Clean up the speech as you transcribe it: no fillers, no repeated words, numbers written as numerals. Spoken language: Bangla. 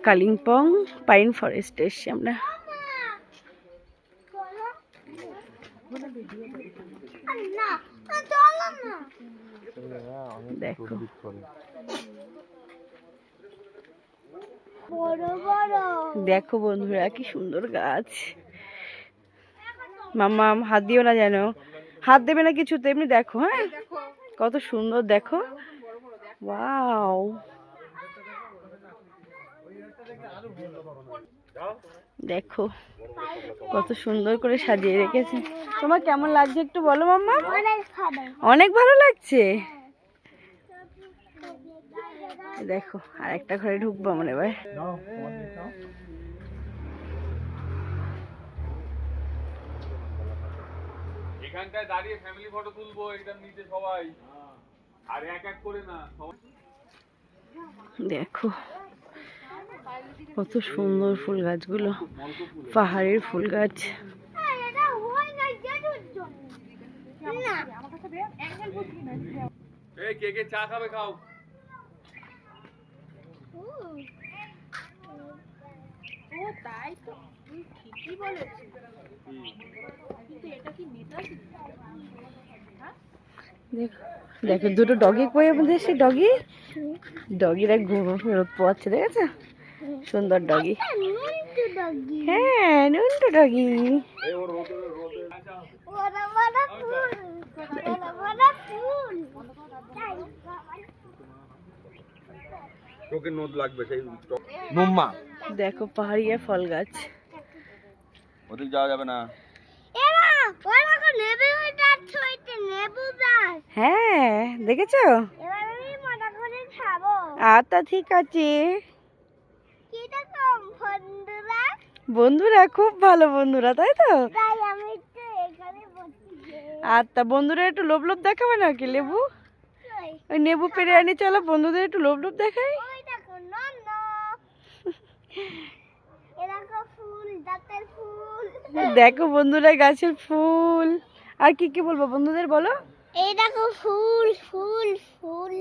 কালিম্পং পাইন ফরেস্ট এসছি আমরা। দেখো দেখো বন্ধুরা কি সুন্দর গাছ। মাম্মা হাত দিও না, যেন হাত দেবে না কিছু, তেমনি দেখো। হ্যাঁ কত সুন্দর দেখো, ওয়াও। দেখো কত সুন্দর করে সাজিয়ে রেখেছে। তোমার কেমন লাগছে একটু বলো মাম্মা? অনেক ভালো লাগছে। দেখো আর একটা ঘরে ঢুকবো আমরা এবার। এখানটায় দাঁড়িয়ে ফ্যামিলি ফটো তুলবো একদম নিচে সবাই, আর এক এক করে না। দেখো কত সুন্দর ফুল গাছগুলো, পাহাড়ের ফুল গাছ। এই কে কে চা খাবে খাও। তাই তো ঠিকই বলেছিস, কিন্তু এটা কি নেতাজি? দেখো দুটো ডগি কই আমাদের, সেই ডগিরা ঘুমো ফেরত পাচ্ছে, দেখেছো? সুন্দর ডগি। হ্যাঁ নুন্টু ডগি। তোকে নোদ লাগবে সেই মুম্মা। দেখো পাহাড়িয়া ফল গাছ। ওদিক যাওয়া যাবে না। হ্যাঁ দেখেছো? আচ্ছা ঠিক আছে। বন্ধুরা খুব ভালো বন্ধুরা, তাই তো? আচ্ছা বন্ধুরা একটু লোভ লোভ দেখাবে না কি? লেবু, ওই নেবু পেরে আনি, চলো বন্ধুদের একটু লোভ লোভ দেখাই। দেখো বন্ধুরা গাছের ফুল। আর কি কি বলবো বন্ধুদের বলো? এই দেখো ফুল ফুল ফুল।